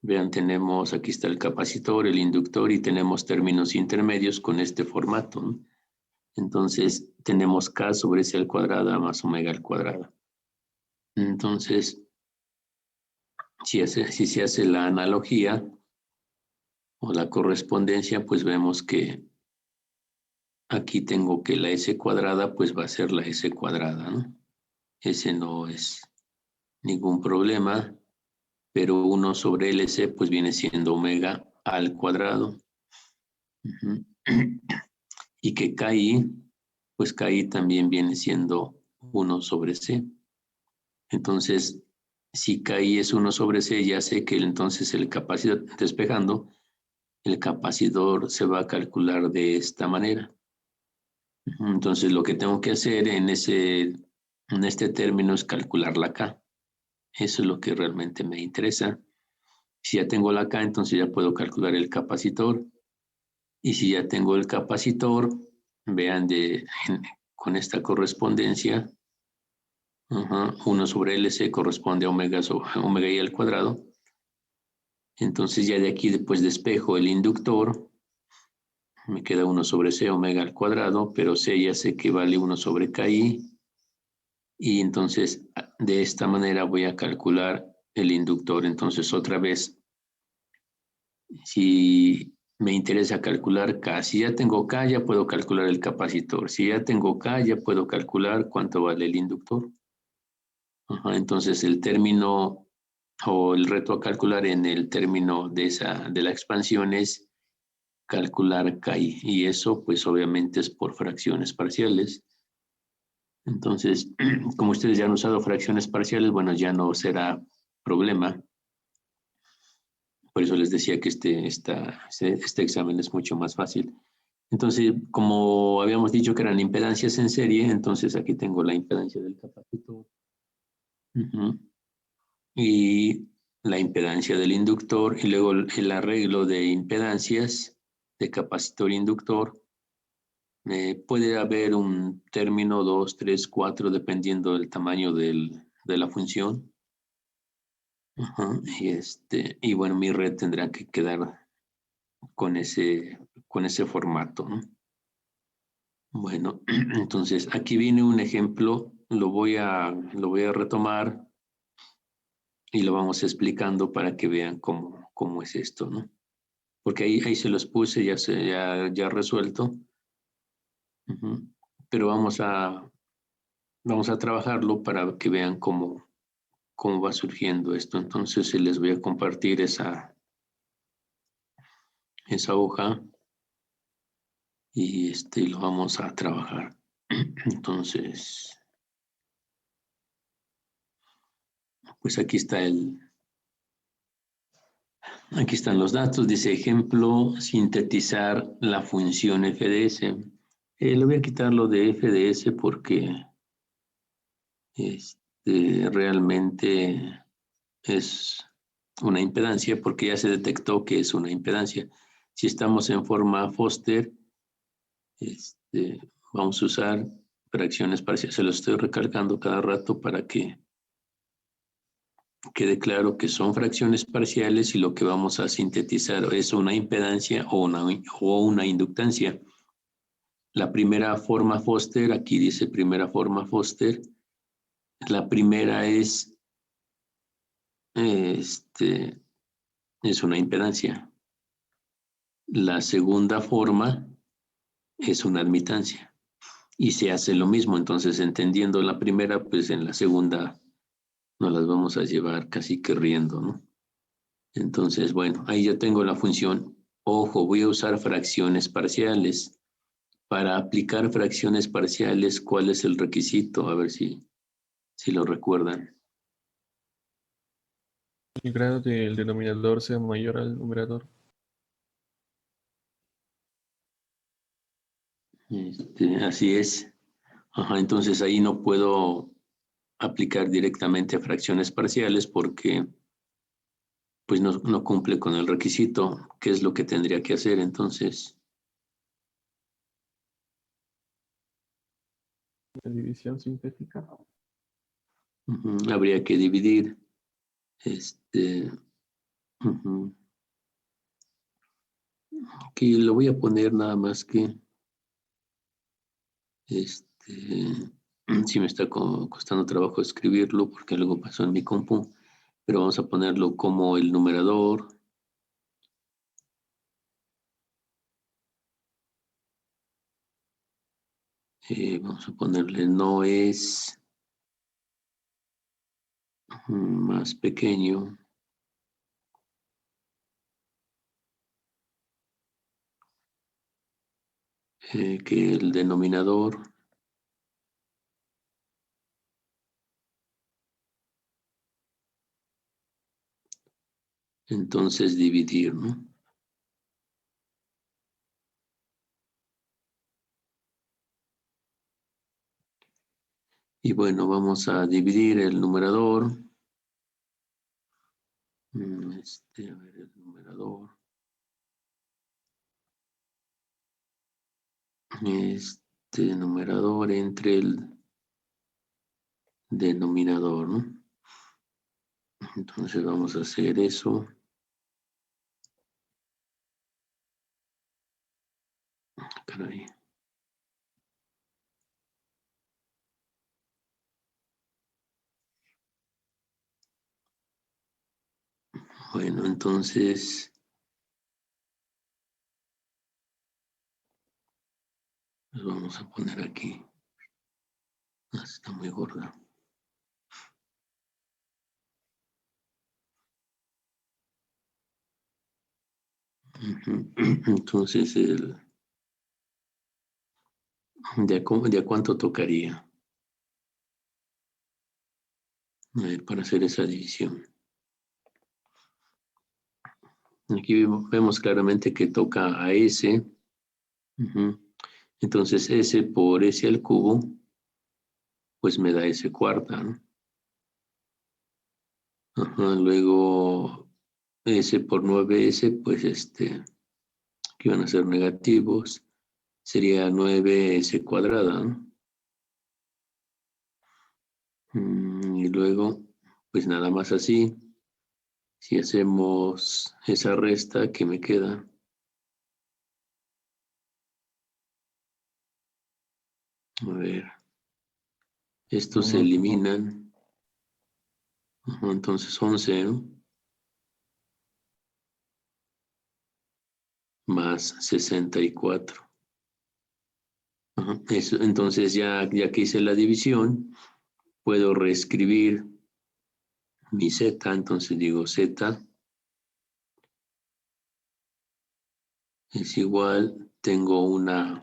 Vean, tenemos, aquí está el capacitor, el inductor y tenemos términos intermedios con este formato, ¿no? Entonces, tenemos K sobre C al cuadrado más omega al cuadrado. Entonces, si se hace la analogía o la correspondencia, pues vemos que aquí tengo que la S cuadrada, pues va a ser la S cuadrada, ¿no? Ese no es ningún problema, pero 1 sobre LC, pues viene siendo omega al cuadrado. Uh-huh. Y que KI, pues KI también viene siendo 1 sobre C. Entonces, si KI es 1 sobre C, ya sé que entonces el capacitor, despejando, el capacitor se va a calcular de esta manera. Entonces, lo que tengo que hacer en este término es calcular la K. Eso es lo que realmente me interesa. Si ya tengo la K, entonces ya puedo calcular el capacitor. Y si ya tengo el capacitor, vean con esta correspondencia, 1 sobre LC corresponde a omega I al cuadrado. Entonces ya de aquí después despejo el inductor, me queda 1 sobre C omega al cuadrado, pero C ya sé que vale 1 sobre KI. Y entonces de esta manera voy a calcular el inductor. Entonces otra vez, si me interesa calcular K, si ya tengo K, ya puedo calcular el capacitor. Si ya tengo K, ya puedo calcular cuánto vale el inductor. Entonces el término o el reto a calcular en el término de la expansión es calcular KI. Y eso pues obviamente es por fracciones parciales. Entonces, como ustedes ya han usado fracciones parciales, bueno, ya no será problema. Por eso les decía que este examen es mucho más fácil. Entonces, como habíamos dicho que eran impedancias en serie, entonces aquí tengo la impedancia del capacitor. Y la impedancia del inductor, y luego el arreglo de impedancias de capacitor-inductor. Puede haber un término, 2, 3, 4, dependiendo del tamaño de la función. Y bueno, mi red tendrá que quedar con ese formato, ¿no? Bueno, entonces aquí viene un ejemplo, lo voy a retomar y lo vamos explicando para que vean cómo es esto, ¿no? Porque ahí se los puse, ya resuelto. Pero vamos a trabajarlo para que vean cómo va surgiendo esto. Entonces les voy a compartir esa hoja y lo vamos a trabajar. Entonces, pues aquí están los datos. Dice ejemplo, sintetizar la función FDS. Le voy a quitar lo de FDS porque realmente es una impedancia, porque ya se detectó que es una impedancia. Si estamos en forma Foster, vamos a usar fracciones parciales. Se lo estoy recalcando cada rato para que quede claro que son fracciones parciales y lo que vamos a sintetizar es una impedancia o una inductancia. La primera forma Foster, aquí dice primera forma Foster, la primera es una impedancia. La segunda forma es una admitancia. Y se hace lo mismo, entonces entendiendo la primera, pues en la segunda nos las vamos a llevar casi que riendo, ¿no? Entonces, bueno, ahí ya tengo la función. Ojo, voy a usar fracciones parciales. Para aplicar fracciones parciales, ¿cuál es el requisito? A ver si lo recuerdan. El grado del denominador sea mayor al numerador. Así es. Entonces ahí no puedo aplicar directamente fracciones parciales porque pues no cumple con el requisito. ¿Qué es lo que tendría que hacer entonces? La división sintética. Habría que dividir Ujú. Aquí lo voy a poner nada más que sí me está costando trabajo escribirlo porque luego pasó en mi compu, pero vamos a ponerlo como el numerador. Vamos a ponerle no es más pequeño que el denominador. Entonces dividir, ¿no? Y bueno, vamos a dividir el numerador. A ver, el numerador. Numerador entre el denominador, ¿no? Entonces vamos a hacer eso. Caray. Bueno, entonces los vamos a poner aquí. Está muy gorda. Entonces, ¿de a cuánto tocaría? A ver, para hacer esa división. Aquí vemos claramente que toca a S. Entonces, S por S al cubo, pues me da S cuarta, ¿no? Luego, S por 9S, pues que van a ser negativos, sería 9S cuadrada, ¿no? Y luego, pues nada más así, si hacemos esa resta que me queda, a ver, estos se eliminan, entonces 11, ¿no? Más 64. Entonces ya que hice la división, puedo reescribir mi z, entonces digo z es igual, tengo una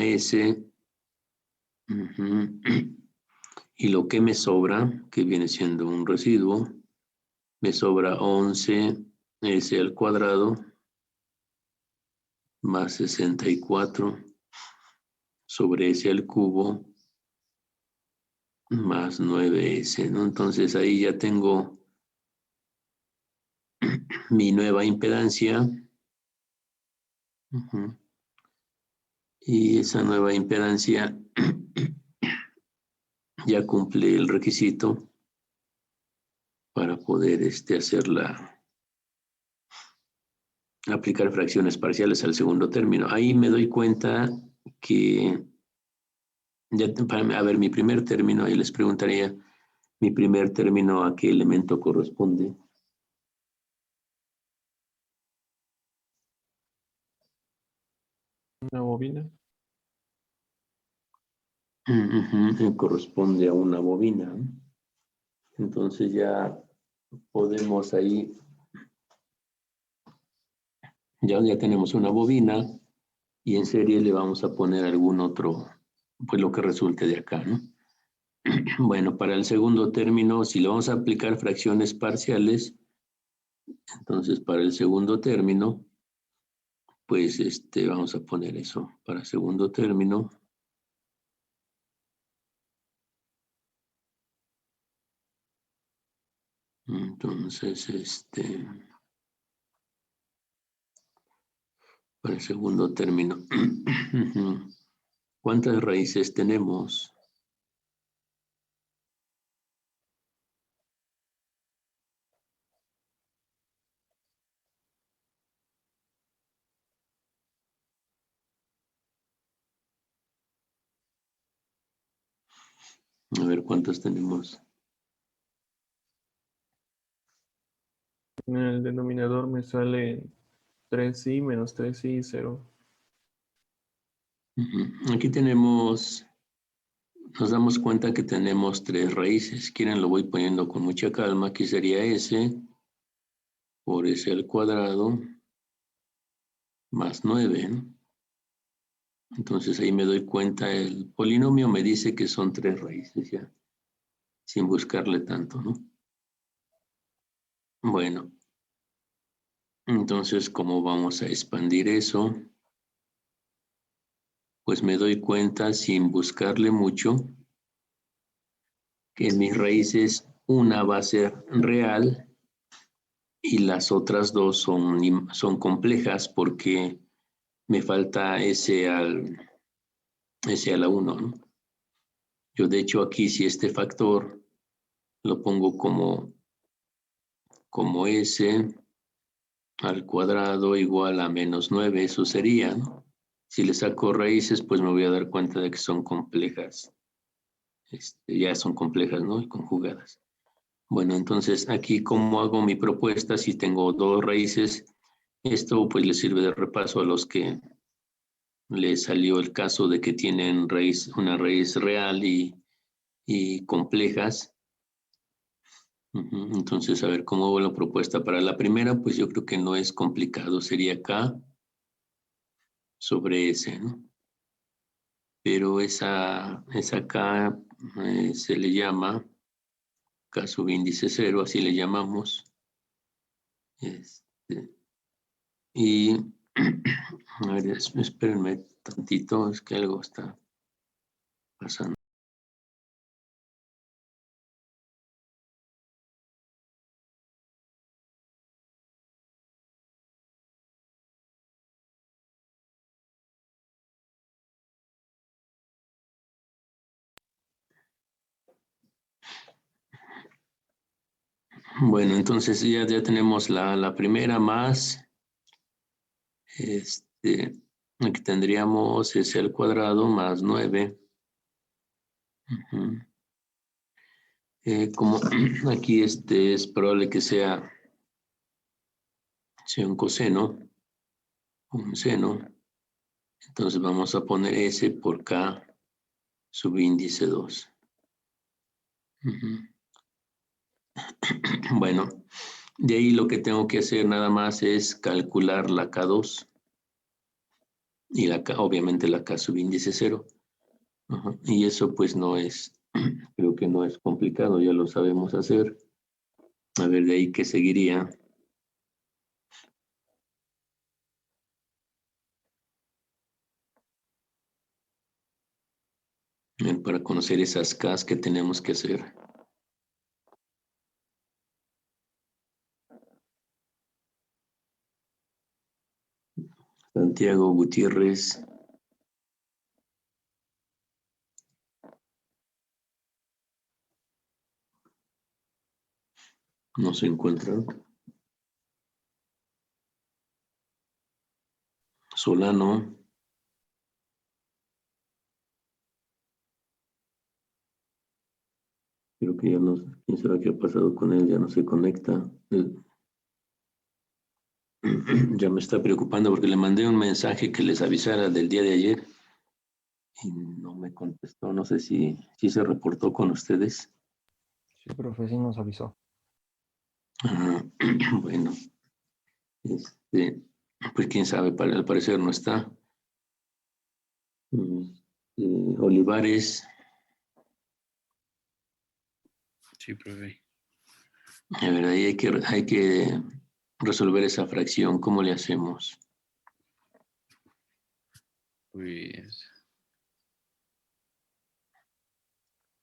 S, y lo que me sobra, que viene siendo un residuo, me sobra 11 S al cuadrado más 64 sobre S al cubo más 9S, ¿no? Entonces ahí ya tengo mi nueva impedancia. Y esa nueva impedancia ya cumple el requisito para poder aplicar fracciones parciales al segundo término. Ahí me doy cuenta que, a ver, mi primer término, ahí les preguntaría, mi primer término, ¿a qué elemento corresponde? Una bobina. Corresponde a una bobina. Entonces ya podemos ahí, ya tenemos una bobina y en serie le vamos a poner algún otro, pues lo que resulte de acá, ¿no? Bueno, para el segundo término, si le vamos a aplicar fracciones parciales, entonces para el segundo término, pues vamos a poner eso para segundo término. Entonces, para el segundo término, ¿cuántas raíces tenemos? A ver cuántos tenemos. En el denominador me sale 3i menos 3i, 0. Aquí tenemos, nos damos cuenta que tenemos 3 raíces. Quieren, lo voy poniendo con mucha calma. Aquí sería s por s al cuadrado más 9, ¿no? Entonces ahí me doy cuenta, el polinomio me dice que son 3 raíces ya, sin buscarle tanto, ¿no? Bueno, entonces, ¿cómo vamos a expandir eso? Pues me doy cuenta, sin buscarle mucho, que en mis raíces una va a ser real y las otras dos son complejas porque me falta s a la 1, ¿no? Yo de hecho aquí si este factor lo pongo como s al cuadrado igual a menos 9, eso sería, ¿no? Si le saco raíces, pues me voy a dar cuenta de que son complejas. Ya son complejas, ¿no? Y conjugadas. Bueno, entonces aquí, ¿cómo hago mi propuesta? Si tengo 2 raíces, esto pues le sirve de repaso a los que le salió el caso de que tienen una raíz real y complejas. Entonces, a ver, ¿cómo hago la propuesta? Para la primera, pues yo creo que no es complicado, sería K sobre S, ¿no? Pero esa K se le llama K subíndice 0, así le llamamos. Y, a ver, espérenme tantito, es que algo está pasando. Bueno, entonces ya tenemos la primera más, aquí tendríamos s al cuadrado más 9. Como aquí es probable que sea un coseno, un seno, entonces vamos a poner s por k subíndice 2. Bueno, de ahí lo que tengo que hacer nada más es calcular la K2 y obviamente la K subíndice 0. Y eso pues no es, creo que no es complicado, ya lo sabemos hacer. A ver, de ahí qué seguiría. Para conocer esas Ks que tenemos que hacer. Santiago Gutiérrez. No se encuentran. Solano. Creo que ya no, quién sabe qué ha pasado con él, ya no se conecta. Ya me está preocupando porque le mandé un mensaje que les avisara del día de ayer y no me contestó. No sé si se reportó con ustedes. Sí, profe, sí nos avisó. Bueno, pues quién sabe, al parecer no está. Olivares. Sí, profe. A ver, ahí hay que resolver esa fracción. ¿Cómo le hacemos? Pues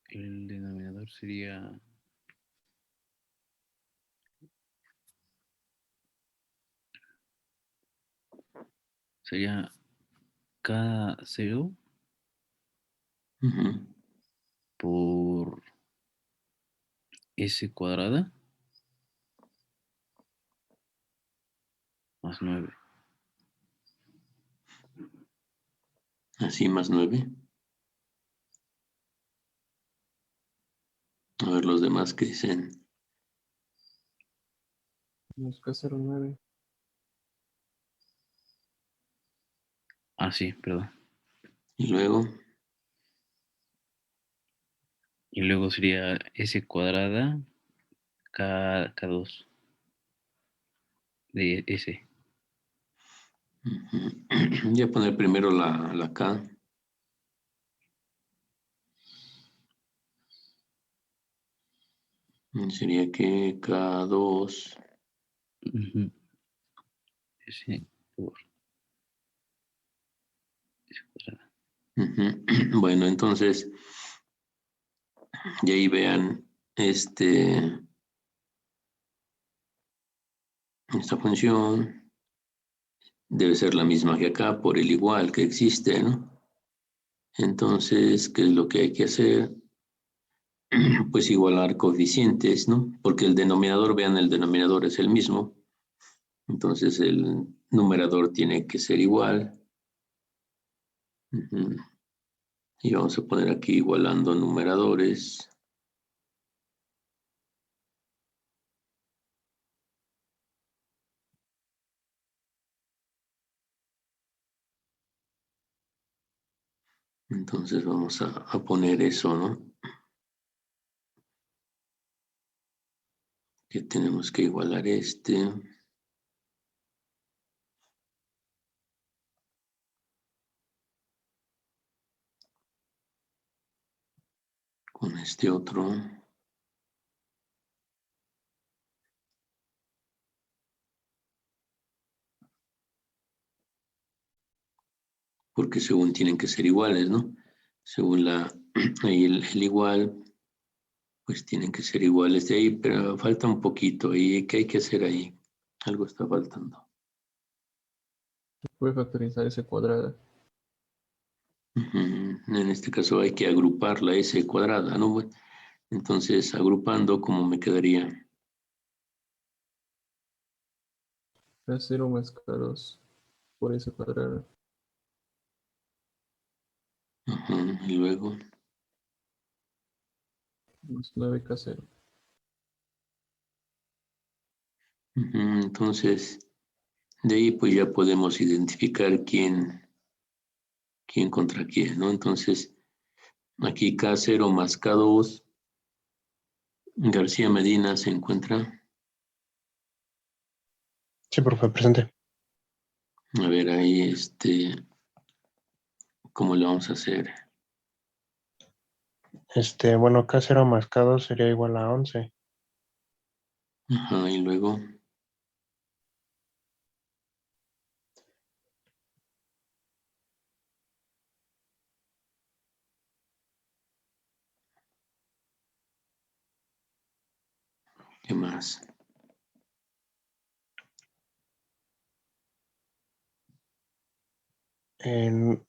el denominador sería K0 por S cuadrada más 9. Así más 9. A ver los demás que dicen. Menos K09. Ah, sí, perdón. Y luego, Y luego sería S cuadrada K2 de S. voy a poner primero la K. Sería que K2. Ujú. S por S cuadrada. Bueno, entonces, y ahí vean esta función. Debe ser la misma que acá por el igual que existe, ¿no? Entonces, ¿qué es lo que hay que hacer? Pues igualar coeficientes, ¿no? Porque el denominador, vean, el denominador es el mismo. Entonces, el numerador tiene que ser igual. Y vamos a poner aquí igualando numeradores. Entonces vamos a poner eso, ¿no? Que tenemos que igualar con este otro. Porque según tienen que ser iguales, ¿no? Según ahí el igual, pues tienen que ser iguales de ahí, pero falta un poquito. ¿Y qué hay que hacer ahí? Algo está faltando. Puede factorizar S cuadrada. En este caso hay que agrupar la S cuadrada, ¿no? Bueno, entonces, agrupando, ¿cómo me quedaría? K0 más K2 por S cuadrada. Y luego, Más 9K0. entonces, de ahí pues ya podemos identificar quién contra quién, ¿no? Entonces, aquí K0 más K2, García Medina se encuentra. Sí, profe, presente. A ver, ahí, ¿cómo lo vamos a hacer? Bueno, K0 más K2 sería igual a 11. Ajá, y luego, ¿qué más? En,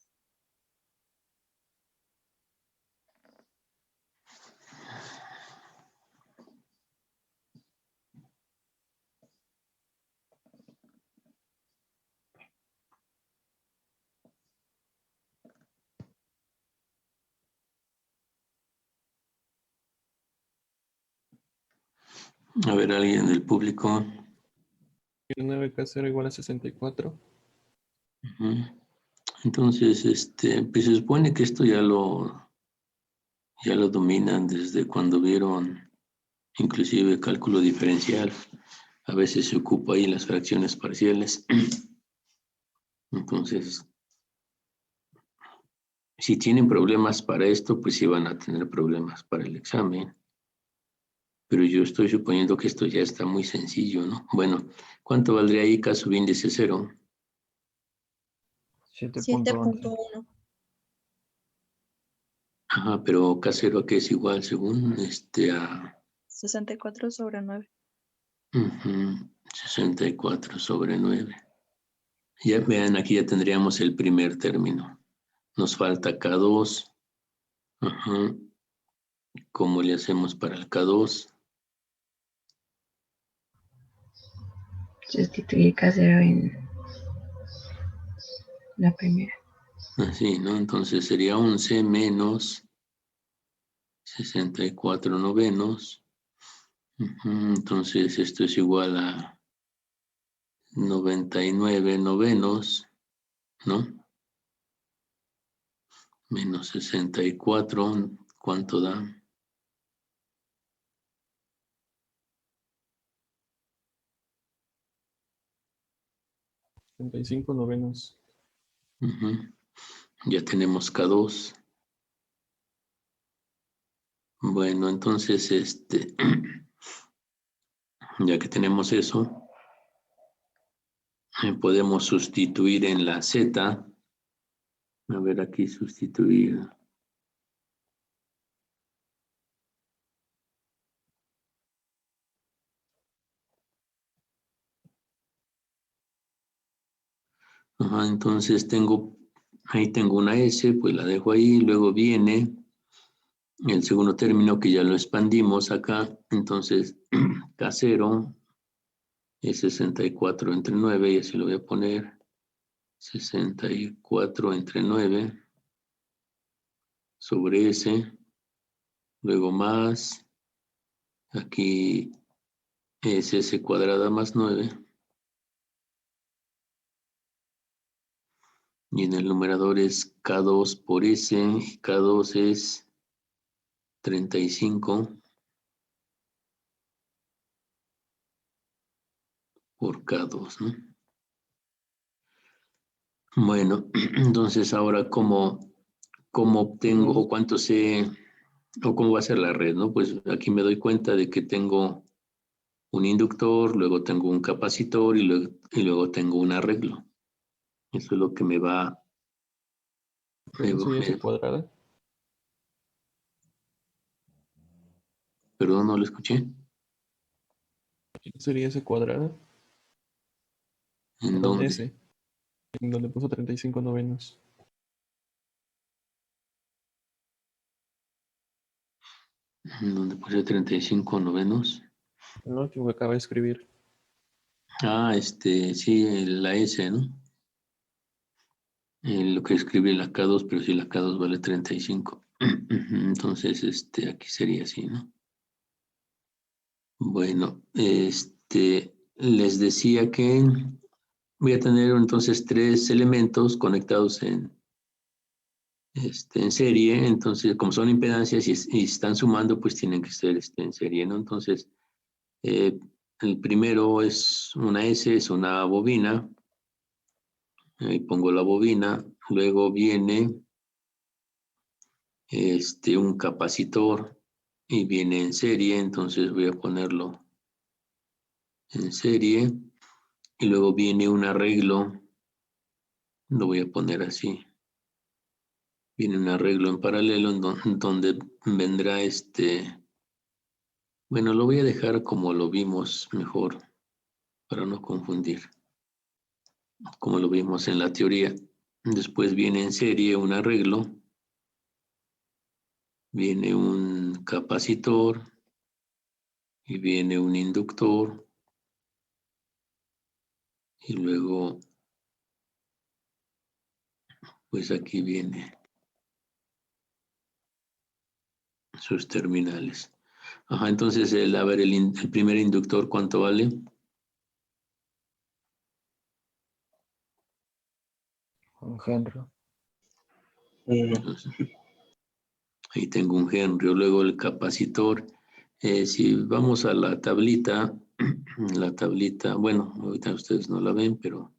A ver, alguien del público. 9K0 igual a 64. Ujú. Entonces, pues se supone que esto ya lo dominan desde cuando vieron inclusive cálculo diferencial. A veces se ocupa ahí las fracciones parciales. Entonces, si tienen problemas para esto, pues sí van a tener problemas para el examen. Pero yo estoy suponiendo que esto ya está muy sencillo, ¿no? Bueno, ¿cuánto valdría ahí K sub índice 0? 7.11. 7.1. Ajá, pero K0 ¿a qué es igual según a 64/9. 64/9? Ya vean, aquí ya tendríamos el primer término. Nos falta K2. Ajá. ¿Cómo le hacemos para el K2? Sustituir K0 en la primera. Así, ¿no? Entonces sería 11 menos 64 novenos. Entonces esto es igual a 99 novenos, ¿no? Menos 64, ¿cuánto da? 35 novenos. Ya tenemos K2. Bueno, entonces, ya que tenemos eso, podemos sustituir en la Z. A ver, aquí sustituir. Ajá, entonces ahí tengo una S, pues la dejo ahí, luego viene el segundo término que ya lo expandimos acá, entonces K0 es 64 entre 9, y así lo voy a poner, 64 entre 9 sobre S, luego más, aquí es S cuadrada más 9, y en el numerador es K2 por S, y K2 es 35 por K2, ¿no? Bueno, entonces ahora cómo obtengo o cuánto sé o cómo va a ser la red, ¿no? Pues aquí me doy cuenta de que tengo un inductor, luego tengo un capacitor y luego tengo un arreglo. Eso es lo que me va... ¿No sería S cuadrada? Perdón, no lo escuché. ¿No sería S cuadrada? ¿En Perdón, dónde? S. En donde puso 35 novenos. ¿En dónde puse 35 novenos? El último que acaba de escribir. Ah, sí, la S, ¿no? Lo que escribí la K2, pero sí la K2 vale 35. Entonces, aquí sería así, ¿no? Bueno, les decía que voy a tener entonces 3 elementos conectados en serie, entonces como son impedancias y están sumando, pues tienen que ser en serie, ¿no? Entonces, el primero es una S, es una bobina, ahí pongo la bobina, luego viene un capacitor y viene en serie, entonces voy a ponerlo en serie, y luego viene un arreglo, lo voy a poner así. Viene un arreglo en paralelo en donde vendrá bueno, lo voy a dejar como lo vimos mejor para no confundir, como lo vimos en la teoría. Después viene en serie un arreglo, viene un capacitor y viene un inductor, y luego pues aquí viene sus terminales. Ajá, entonces a ver, el primer inductor, ¿cuánto vale? Un Henry. Entonces, ahí tengo un Henry, luego el capacitor. Si vamos a la tablita, bueno, ahorita ustedes no la ven, pero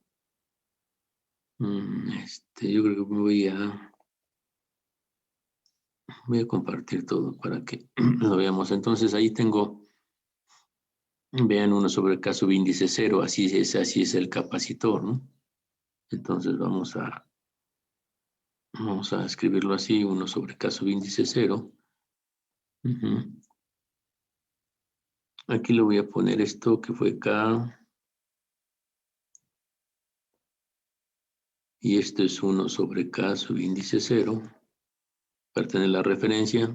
yo creo que voy a compartir todo para que lo veamos. Entonces ahí tengo, vean 1 sobre K sub índice 0, así es el capacitor, ¿no? Entonces vamos a escribirlo así, 1 sobre K sub índice 0. Aquí le voy a poner esto que fue K, y esto es 1 sobre K sub índice 0, para tener la referencia.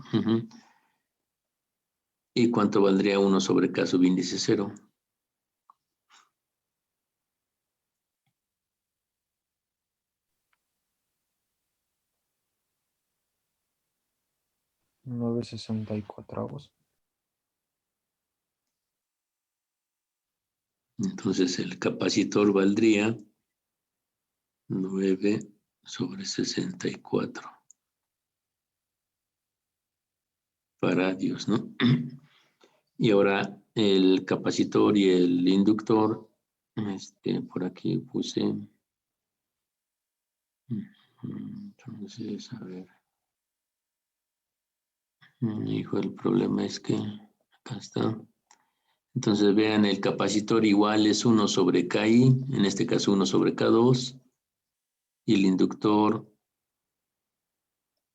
¿Y cuánto valdría 1 sobre K sub índice 0? 9/64. Entonces el capacitor valdría 9/64 faradios, ¿no? Y ahora el capacitor y el inductor, por aquí puse, entonces, a ver, hijo, el problema es que acá está. Entonces vean, el capacitor igual es 1 sobre KI, en este caso 1 sobre K2, y el inductor,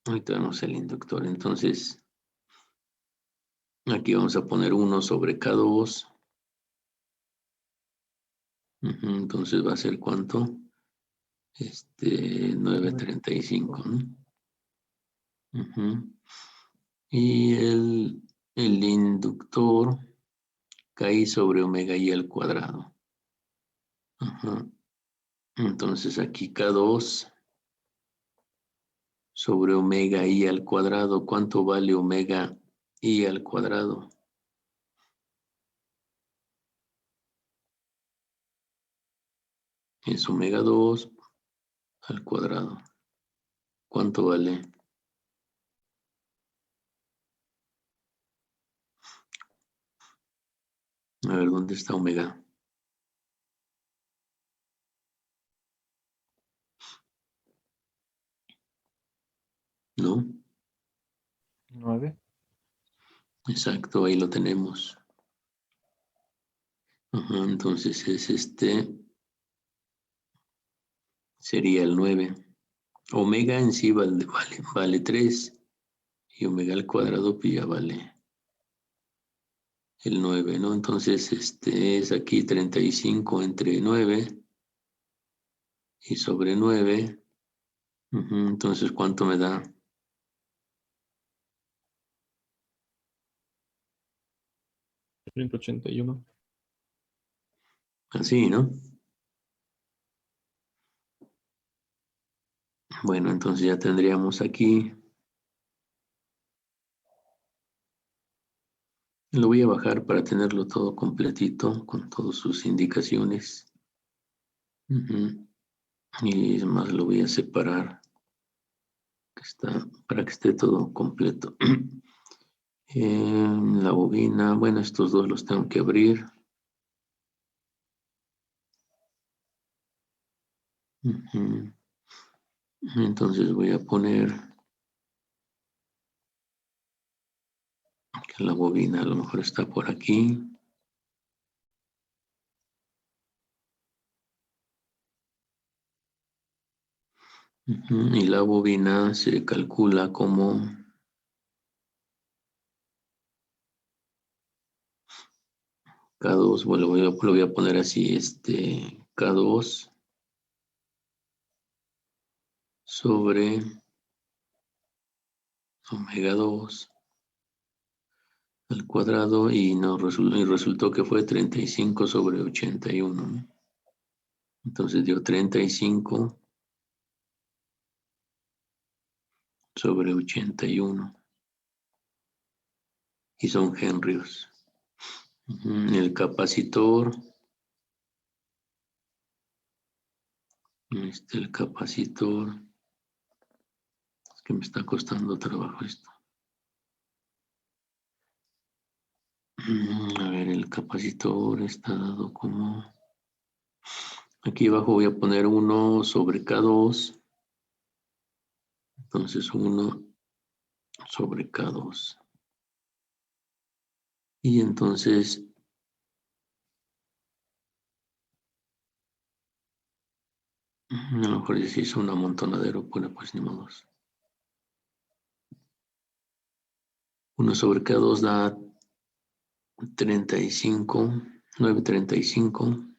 ahorita vemos el inductor, entonces aquí vamos a poner 1 sobre K2, entonces va a ser ¿cuánto? 9/35, ¿no? Y el inductor KI sobre omega I al cuadrado. Entonces aquí K2 sobre omega I al cuadrado. ¿Cuánto vale omega I al cuadrado? Es omega 2 al cuadrado. ¿Cuánto vale? A ver, ¿dónde está omega? ¿No? 9. Exacto, ahí lo tenemos. Entonces es sería el 9. Omega en sí vale 3. Y omega al cuadrado pues ya vale el 9, ¿no? Entonces es aquí 35 entre 9 y sobre 9. Entonces, ¿cuánto me da? 181. Así, ¿no? Bueno, entonces ya tendríamos aquí. Lo voy a bajar para tenerlo todo completito, con todas sus indicaciones. Y es más, lo voy a separar para que esté todo completo. La bobina, bueno, estos dos los tengo que abrir. Entonces voy a poner que la bobina a lo mejor está por aquí. Y la bobina se calcula como K2, bueno, lo voy a poner así, K2 sobre omega 2 al cuadrado y resultó que fue 35 sobre 81, ¿no? Entonces dio 35 sobre 81 y son henrios. El capacitor, el capacitor, es que me está costando trabajo esto. A ver, el capacitor está dado como... Aquí abajo voy a poner 1 sobre K2. Entonces 1 sobre K2. Y entonces... A lo mejor ya se hizo un amontonadero, bueno, pues ni modos. 1 sobre K2 da 35, 9/35.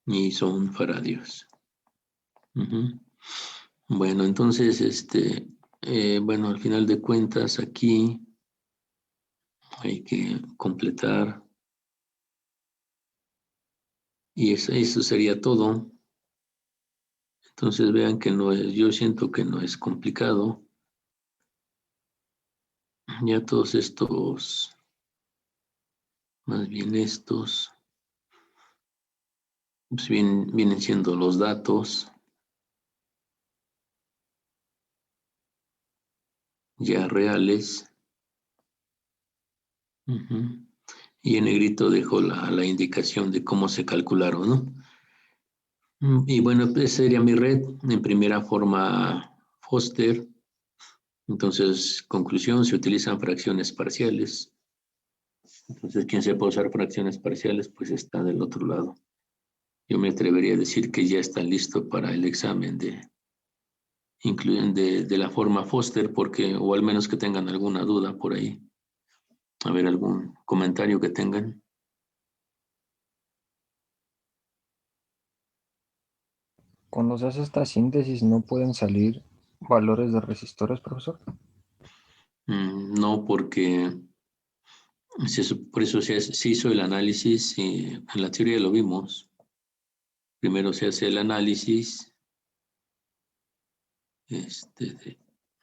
Y son faradios. Bueno, entonces, bueno, al final de cuentas aquí hay que completar. Y eso sería todo. Entonces vean que no es, yo siento que no es complicado. Ya todos estos, más bien estos, pues vienen siendo los datos ya reales. Ujú. Y en negrito dejo la indicación de cómo se calcularon, ¿no? Y bueno, pues sería mi red en primera forma Foster. Entonces, conclusión, se utilizan fracciones parciales. Entonces, quien sepa usar fracciones parciales, pues está del otro lado. Yo me atrevería a decir que ya está listo para el examen de la forma Foster, porque, o al menos que tengan alguna duda por ahí. A ver, algún comentario que tengan. Cuando se hace esta síntesis, ¿no pueden salir valores de resistores, profesor? No, porque por eso se hizo el análisis y en la teoría lo vimos. Primero se hace el análisis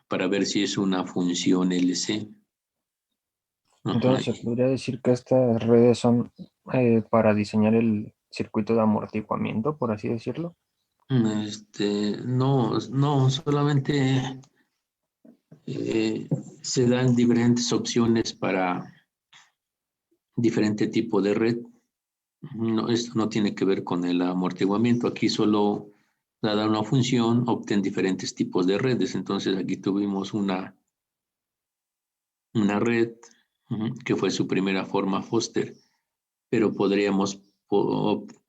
para ver si es una función LC. Ajá, Entonces, ¿se podría decir que estas redes son para diseñar el circuito de amortiguamiento, por así decirlo? no, solamente se dan diferentes opciones para diferente tipo de red. No, esto no tiene que ver con el amortiguamiento. Aquí solo, dada una función, obtén diferentes tipos de redes. Entonces aquí tuvimos una red que fue su primera forma Foster, pero podríamos,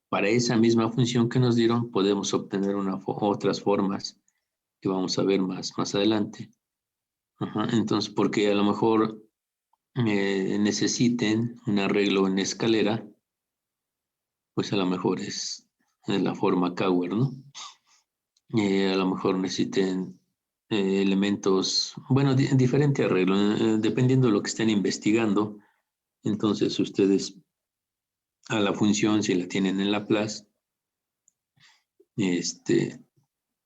para esa misma función que nos dieron, podemos obtener otras formas que vamos a ver más adelante. Entonces, porque a lo mejor necesiten un arreglo en escalera, pues a lo mejor es la forma Cauer, ¿no? A lo mejor necesiten elementos, bueno, diferente arreglo, dependiendo de lo que estén investigando. Entonces ustedes a la función, si la tienen en Laplace,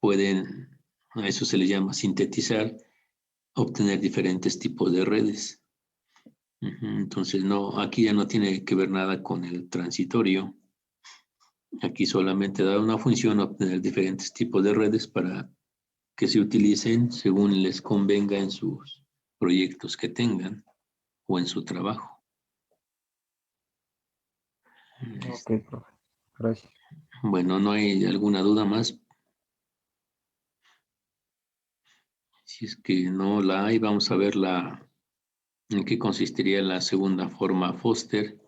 pueden, a eso se le llama sintetizar, obtener diferentes tipos de redes. Entonces, no, aquí ya no tiene que ver nada con el transitorio. Aquí solamente da una función, obtener diferentes tipos de redes para que se utilicen según les convenga en sus proyectos que tengan o en su trabajo. Ok, profe. Gracias. Bueno, ¿no hay alguna duda más? Si es que no la hay, vamos a ver en qué consistiría la segunda forma Foster.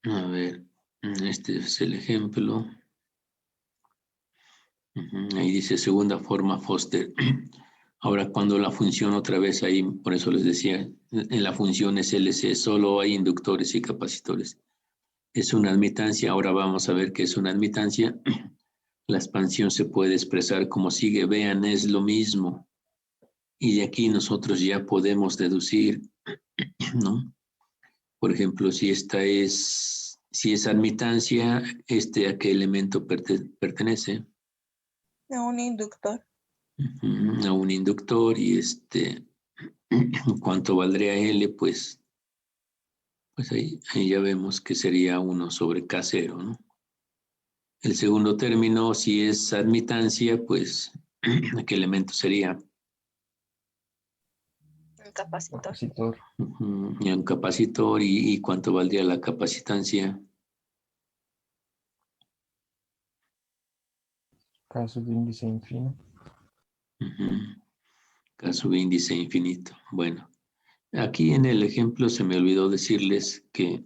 A ver, este es el ejemplo. Ahí dice segunda forma Foster. Ahora, cuando la función otra vez ahí, por eso les decía, en la función SLC solo hay inductores y capacitores. Es una admitancia. Ahora vamos a ver qué es una admitancia. La expansión se puede expresar como sigue. Vean, es lo mismo. Y de aquí nosotros ya podemos deducir, ¿no? Por ejemplo, si es admitancia, ¿a qué elemento pertenece? A un inductor. A un inductor y ¿cuánto valdría L? Pues ahí ya vemos que sería 1 sobre K0, ¿no? El segundo término, si es admitancia, pues ¿qué elemento sería? Un capacitor. Capacitor. Y un capacitor, ¿y cuánto valdría la capacitancia? Caso de índice infinito. Caso de índice infinito. Bueno, aquí en el ejemplo se me olvidó decirles que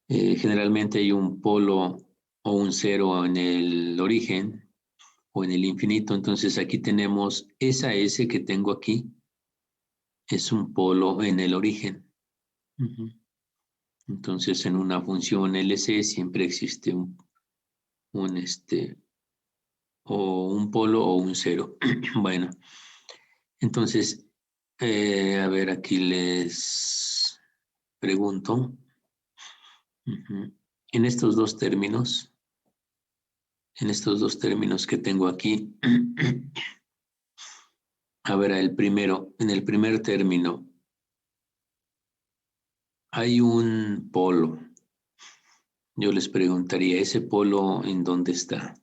generalmente hay un polo o un cero en el origen o en el infinito. Entonces aquí tenemos esa S que tengo aquí, es un polo en el origen. Entonces en una función LC siempre existe un o un polo o un cero. Bueno, entonces, a ver, aquí les pregunto, en estos dos términos, en estos dos términos que tengo aquí. A ver, el primero, en el primer término, hay un polo. Yo les preguntaría, ¿ese polo en dónde está?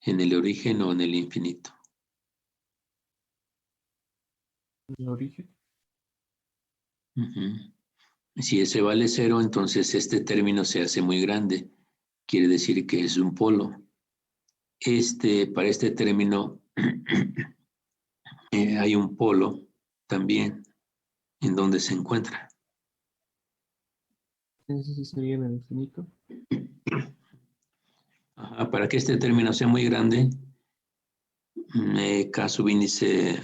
¿En el origen o en el infinito? El origen. Ujú. Si ese vale 0, entonces este término se hace muy grande. Quiere decir que es un polo. Para este término hay un polo también en donde se encuentra. Ese sí sería en el infinito. Ajá, para que este término sea muy grande, K subíndice,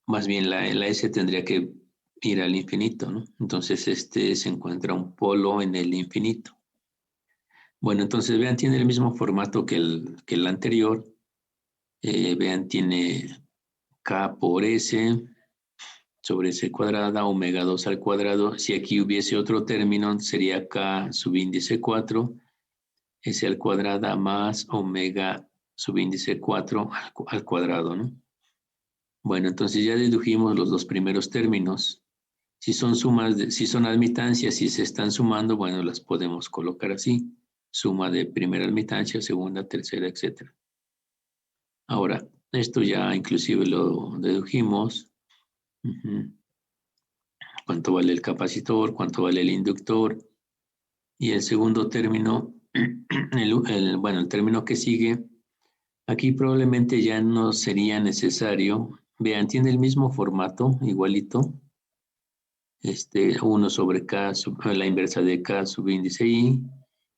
más bien la S tendría que ir al infinito, ¿no? Entonces se encuentra un polo en el infinito. Bueno, entonces vean, tiene el mismo formato que el anterior. Vean, tiene K por S sobre S cuadrada, omega 2 al cuadrado. Si aquí hubiese otro término, sería K subíndice 4, S al cuadrada más omega subíndice 4 al cuadrado, ¿no? Bueno, entonces ya dedujimos los dos primeros términos. Si son sumas, si son admitancias, si se están sumando, bueno, las podemos colocar así. Suma de primera admitancia, segunda, tercera, etc. Ahora, esto ya inclusive lo dedujimos. ¿Cuánto vale el capacitor? ¿Cuánto vale el inductor? Y el segundo término, el término que sigue, aquí probablemente ya no sería necesario. Vean, tiene el mismo formato, igualito. 1 sobre K, la inversa de K subíndice I,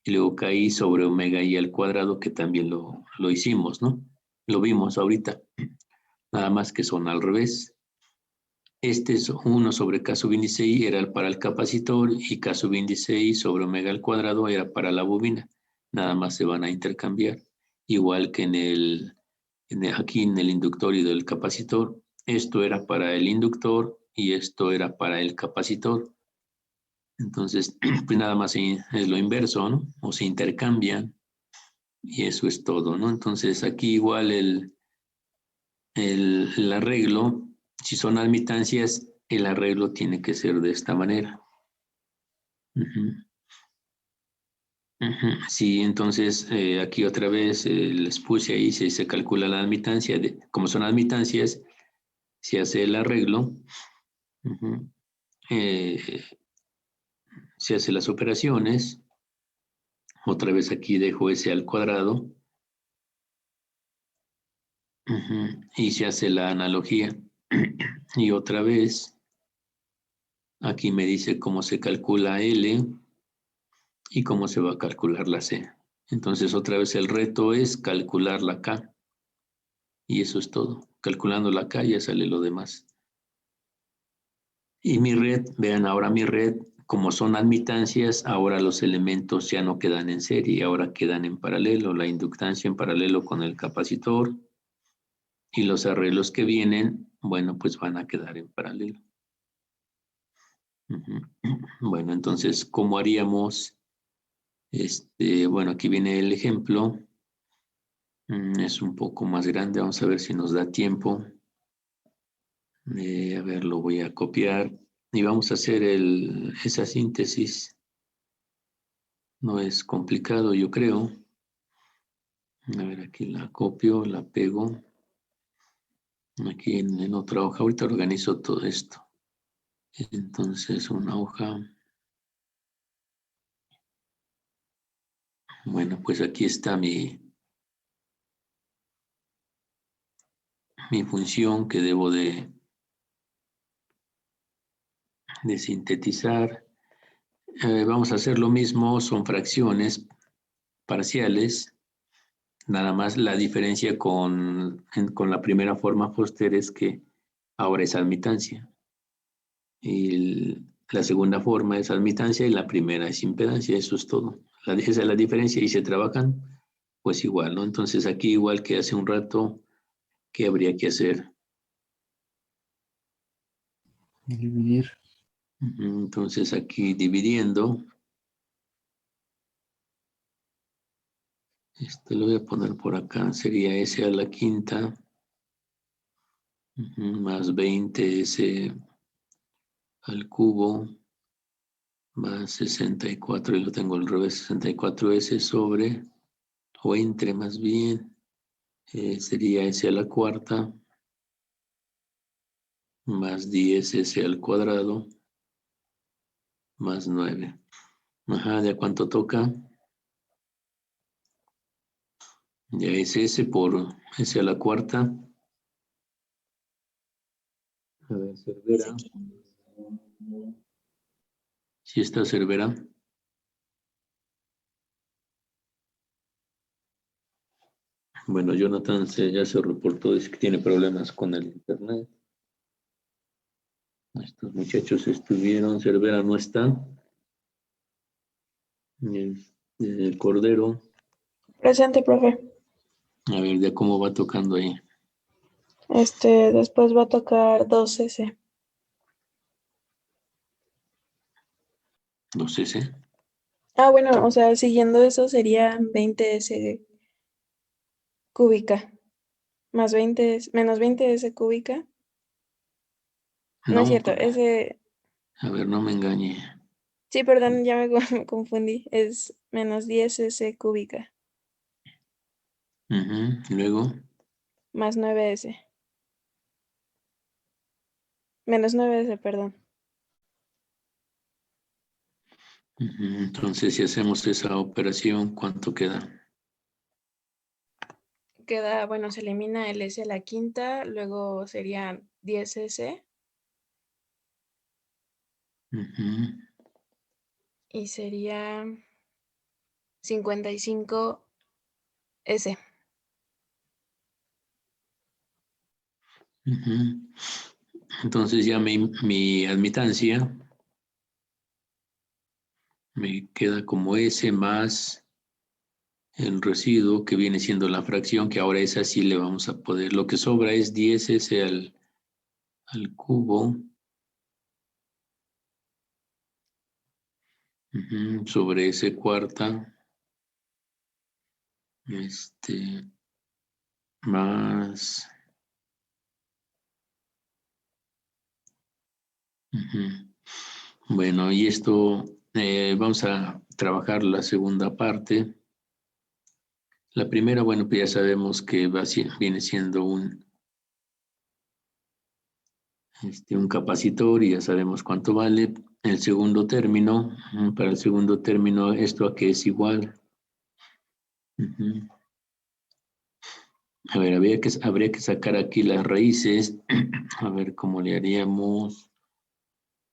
y luego KI sobre omega I al cuadrado, que también lo hicimos, ¿no? Lo vimos ahorita, nada más que son al revés. Es 1 sobre K subíndice I era para el capacitor y K subíndice I sobre omega al cuadrado era para la bobina. Nada más se van a intercambiar. Igual que aquí en el inductor y del capacitor, esto era para el inductor y esto era para el capacitor. Entonces, pues nada más es lo inverso, ¿no? O se intercambian y eso es todo, ¿no? Entonces aquí igual el arreglo, si son admitancias, el arreglo tiene que ser de esta manera. Sí, entonces aquí otra vez les puse ahí, se calcula la admitancia, como son admitancias, se hace el arreglo, eh, se hace las operaciones, otra vez aquí dejo S al cuadrado, y se hace la analogía. Y otra vez, aquí me dice cómo se calcula L y cómo se va a calcular la C. Entonces otra vez el reto es calcular la K. Y eso es todo. Calculando la K ya sale lo demás. Y mi red, vean ahora mi red, como son admitancias, ahora los elementos ya no quedan en serie, ahora quedan en paralelo. La inductancia en paralelo con el capacitor. Y los arreglos que vienen, bueno, pues van a quedar en paralelo. Bueno, entonces, ¿cómo haríamos? Bueno, aquí viene el ejemplo. Es un poco más grande, vamos a ver si nos da tiempo. A ver, lo voy a copiar y vamos a hacer esa síntesis. No es complicado, yo creo. A ver, aquí la copio, la pego. Aquí en otra hoja, ahorita organizo todo esto. Entonces, una hoja. Bueno, pues aquí está mi función que debo de sintetizar. Vamos a hacer lo mismo, son fracciones parciales. Nada más la diferencia con la primera forma Foster es que ahora es admitancia. Y la segunda forma es admitancia y la primera es impedancia, eso es todo. Esa es la diferencia y se trabajan pues igual, ¿no? Entonces aquí igual que hace un rato, ¿qué habría que hacer? Dividir. Entonces aquí dividiendo, Lo voy a poner por acá. Sería S a la quinta. Más 20S al cubo. Más 64. Y lo tengo al revés. 64S sobre. O entre más bien. Sería S a la cuarta. Más 10S al cuadrado. Más 9. Ajá, ¿de cuánto toca? Ya es S por S a la cuarta. A ver, Cervera. ¿Sí está Cervera? Bueno, Jonathan ya se reportó, dice que tiene problemas con el internet. Estos muchachos estuvieron, Cervera no está. El Cordero. Presente, profe. A ver, ya cómo va tocando ahí. Después va a tocar 2S. 2S. Ah, bueno, o sea, siguiendo eso sería 20S cúbica. Más 20, menos 20S cúbica. No es cierto, ese... A ver, no me engañe. Sí, perdón, ya me me confundí. Es menos 10S cúbica. Luego. Más 9S. Menos 9S, perdón. Entonces, si hacemos esa operación, ¿cuánto queda? Queda, bueno, se elimina el S a la quinta, luego serían 10S y sería 55S. Entonces ya mi admitancia me queda como S más el residuo que viene siendo la fracción, que ahora es así, le vamos a poder, lo que sobra es 10S al cubo sobre S cuarta más bueno, y esto vamos a trabajar la segunda parte. La primera, bueno, pues ya sabemos que viene siendo un capacitor y ya sabemos cuánto vale. El segundo término, para el segundo término, ¿esto a qué es igual? A ver, habría que sacar aquí las raíces. A ver cómo le haríamos.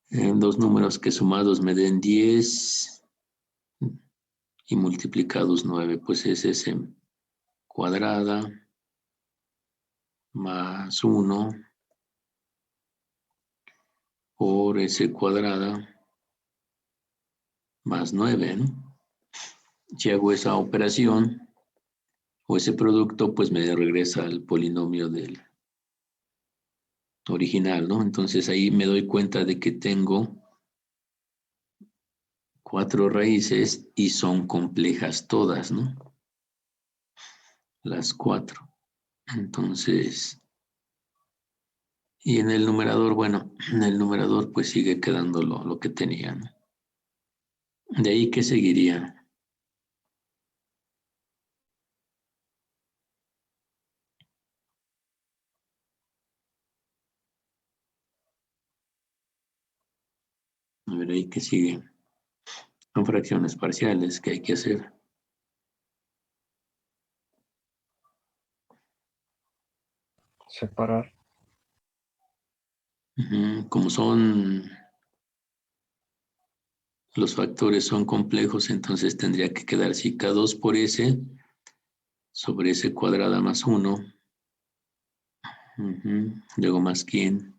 Dos números que sumados me den 10 y multiplicados 9, pues es S cuadrada más 1 por S cuadrada más 9, ¿no? Si hago esa operación o ese producto, pues me regresa al polinomio del original, ¿no? Entonces ahí me doy cuenta de que tengo 4 raíces y son complejas todas, ¿no? Las 4. Entonces, y en el numerador, bueno, en el numerador pues sigue quedando lo que tenía, ¿no? De ahí, ¿qué seguiría? A ver, ahí, ¿qué sigue? Son fracciones parciales que hay que hacer. Separar. Como los factores son complejos, entonces tendría que quedar así K2 por S sobre S cuadrada más 1. Luego más quién.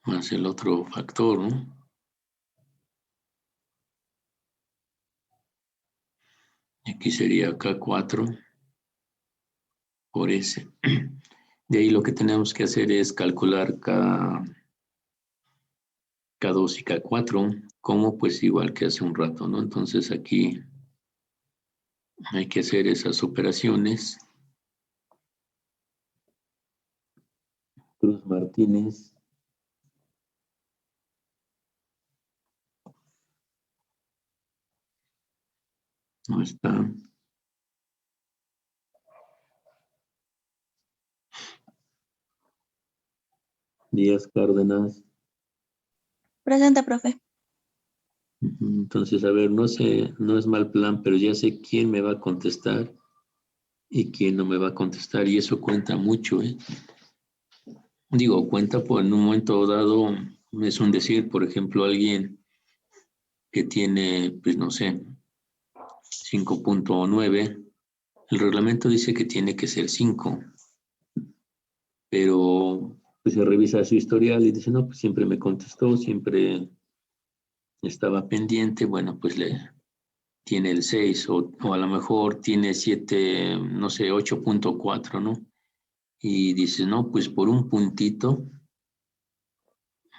Más el otro factor, ¿no? Y aquí sería K4 por S. De ahí lo que tenemos que hacer es calcular K2 y K4, como pues igual que hace un rato, ¿no? Entonces aquí hay que hacer esas operaciones. Cruz Martínez. No está. Díaz Cárdenas. Presente, profe. Entonces, a ver, no sé, no es mal plan, pero ya sé quién me va a contestar y quién no me va a contestar, y eso cuenta mucho, ¿eh? Digo, cuenta por en un momento dado, es un decir, por ejemplo, alguien que tiene, pues no sé, 5.9, el reglamento dice que tiene que ser 5, pero pues se revisa su historial y dice, no, pues siempre me contestó, siempre estaba pendiente, bueno, pues le tiene el 6 o a lo mejor tiene 7, no sé, 8.4, ¿no? Y dice, no, pues por un puntito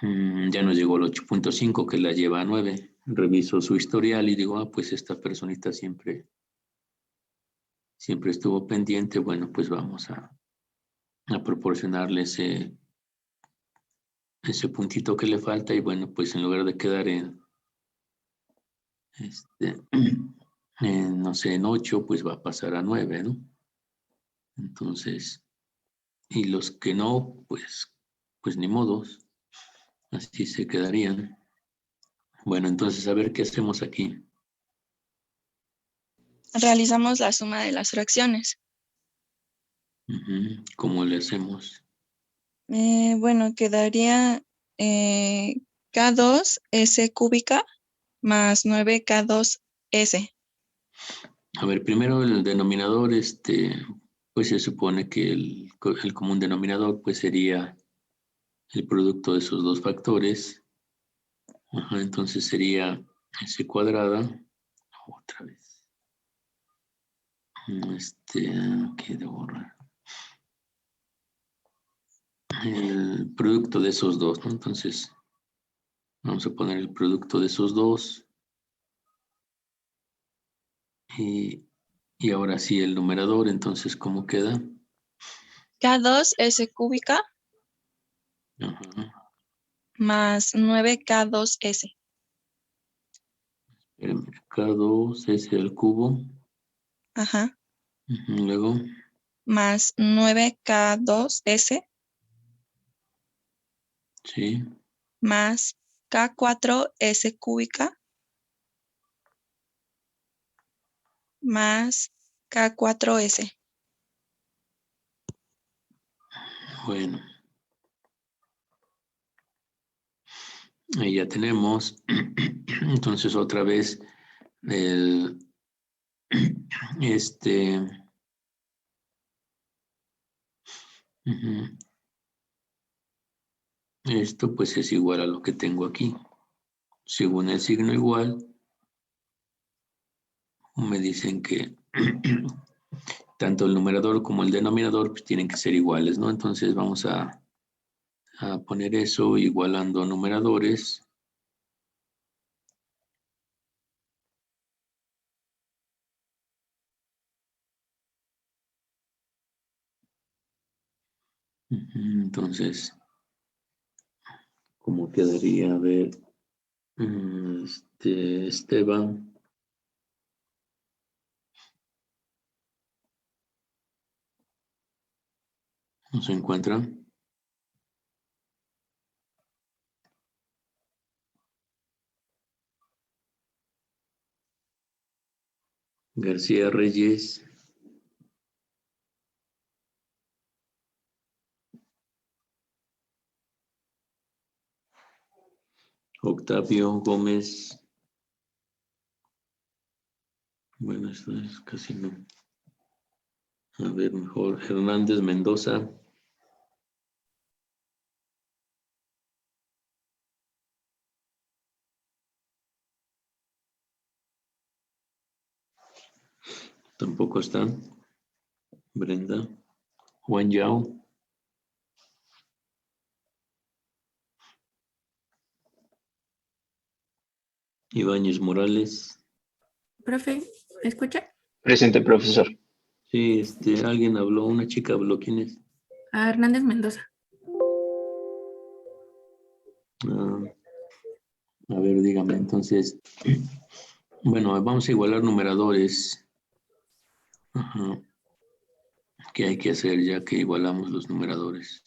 ya nos llegó el 8.5 que la lleva a 9. Reviso su historial y digo, ah, pues esta personita siempre estuvo pendiente, bueno, pues vamos a proporcionarle ese puntito que le falta y bueno, pues en lugar de quedar en, no sé, en 8, pues va a pasar a 9, ¿no? Entonces, y los que no, pues ni modos, así se quedarían. Bueno, entonces a ver qué hacemos aquí. Realizamos la suma de las fracciones. ¿Cómo le hacemos? Bueno, quedaría K2S cúbica más 9K2S. A ver, primero el denominador, pues se supone que el común denominador, pues sería el producto de esos dos factores. Ajá, entonces sería S cuadrada, otra vez. Aquí debo borrar. El producto de esos dos, ¿no? Entonces, vamos a poner el producto de esos dos. Y ahora sí, el numerador, entonces, ¿cómo queda? K2S cúbica Ajá. más 9K2S. K2 S al cubo. Ajá. Luego, Más 9K2S sí, más K4S cúbica más K4S. bueno. Ahí ya tenemos. Entonces, otra vez, el, este, esto pues es igual a lo que tengo aquí. Según el signo igual, me dicen que tanto el numerador como el denominador pues, tienen que ser iguales, ¿no? Entonces vamos a poner eso igualando numeradores. Entonces, ¿cómo quedaría? A ver, Esteban. ¿No se encuentra? García Reyes. Octavio Gómez. Bueno, esto es casi no. A ver, mejor Hernández Mendoza. Tampoco está. Brenda. Juan Yao. Ibáñez Morales. Profe, ¿me escucha? Presente, profesor. Sí, alguien habló, una chica habló. ¿Quién es? A Hernández Mendoza. Ah, a ver, dígame, entonces. Bueno, vamos a igualar numeradores. Ajá. ¿Qué hay que hacer ya que igualamos los numeradores?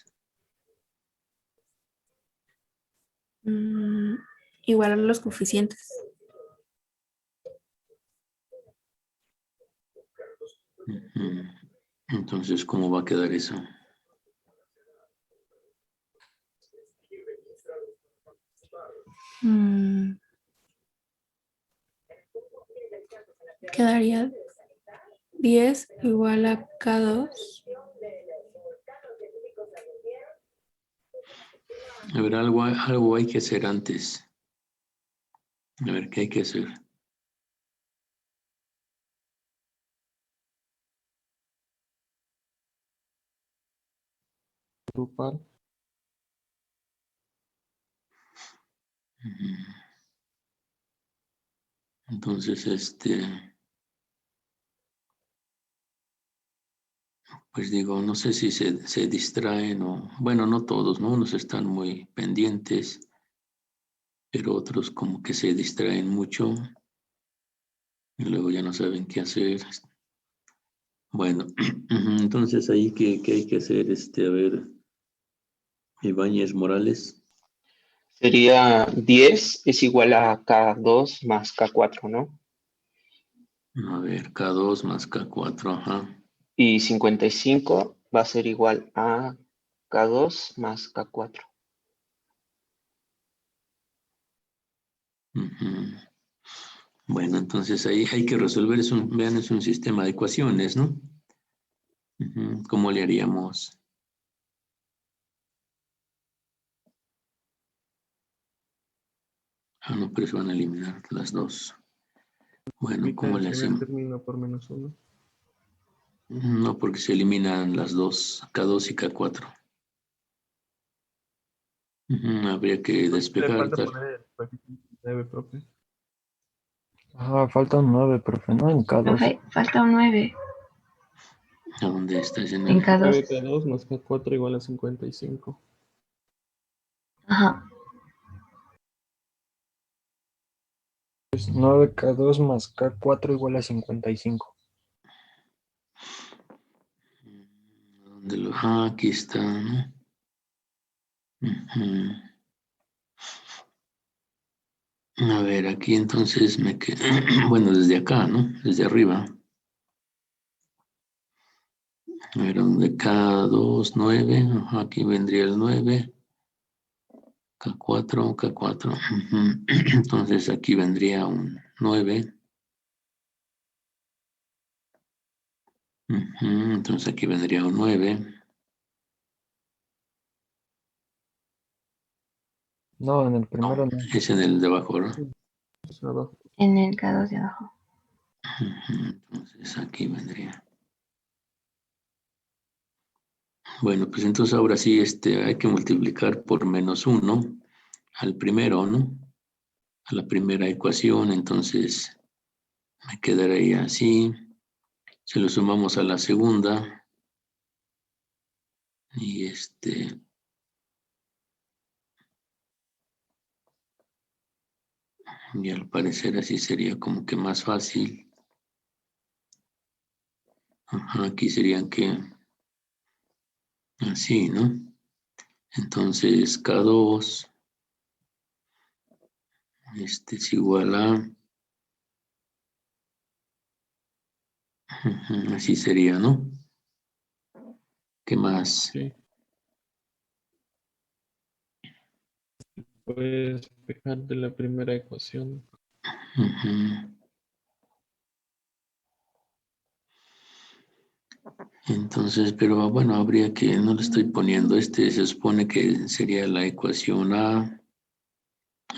Igualar los coeficientes. Ujú. Entonces, ¿cómo va a quedar eso? Quedaría 10 igual a K2. A ver, algo hay que hacer antes. A ver, ¿qué hay que hacer? Grupar. Ujú. Entonces, pues digo, no sé si se distraen o, bueno, no todos, ¿no? Unos están muy pendientes, pero otros como que se distraen mucho y luego ya no saben qué hacer. Bueno, entonces ahí, ¿qué hay que hacer? A ver, Ibáñez Morales. Sería 10 es igual a K2 más K4, ¿no? A ver, K2 más K4, ajá. Y 55 va a ser igual a K2 más K4. Ujú. Bueno, entonces ahí hay que resolver, vean, es un sistema de ecuaciones, ¿no? Ujú. ¿Cómo le haríamos? Ah, no, pero se van a eliminar las dos. Bueno, Evita ¿cómo el le primer hacemos? término por -1. No, porque se eliminan las dos, K2 y K4. Ujú. Habría que Le despejar falta tal. poner el coeficiente 9, profe. Falta un 9, profe, ¿no? En K2. Profe, falta un 9 ¿A dónde está ese en 9? K2. 9K2 más K4 igual a 55. Ajá. Pues 9K2 más K4 igual a 55. Aquí está, ¿no? Ujú. A ver, aquí entonces me quedo, bueno, desde acá, ¿no? Desde arriba. A ver, donde K2, 9, ajá, aquí vendría el 9, K4, K4. Ujú. Entonces aquí vendría un 9. Ujú. Entonces aquí vendría un 9. No, en el primero no. Es en el de abajo, ¿no? Es abajo. En el K2 de abajo. Ujú. Entonces aquí vendría. Bueno, pues entonces ahora sí, hay que multiplicar por -1 al primero, ¿no? A la primera ecuación, entonces me quedaría así. Se lo sumamos a la segunda y y al parecer así sería como que más fácil. Ajá, aquí serían que así, ¿no? Entonces K2 es igual a, así sería, ¿no? ¿Qué más? Sí. Puedes despejar de la primera ecuación. Ujú. Entonces, pero bueno, habría que, no le estoy poniendo, se supone que sería la ecuación A,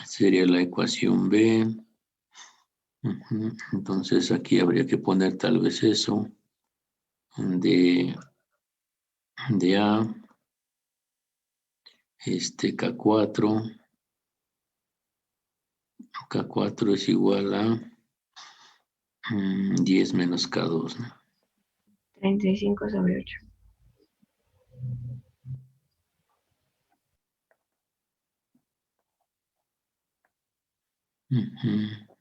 sería la ecuación B. Ujú. Entonces aquí habría que poner tal vez eso de A, K4, K4 es igual a 10 menos K2, ¿no? 35 sobre 8. Ujú.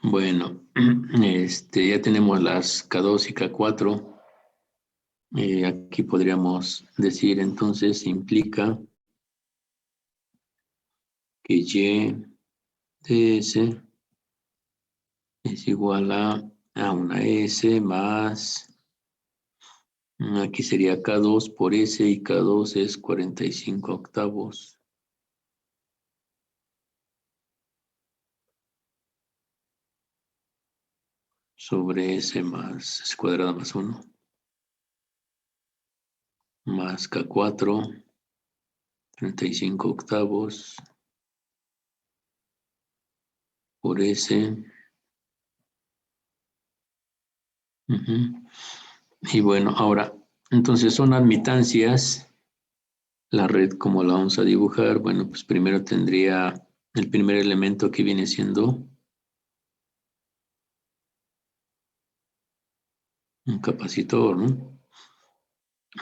Bueno, ya tenemos las K2 y K4. Aquí podríamos decir entonces implica que Y de S es igual a una S más, aquí sería K2 por S y K2 es 45 octavos. Sobre S más S cuadrada más 1. Más K4, 35 octavos. Por S. Y bueno, ahora, entonces son admitancias. La red, ¿cómo la vamos a dibujar? Bueno, pues primero tendría el primer elemento que viene siendo un capacitor, ¿no?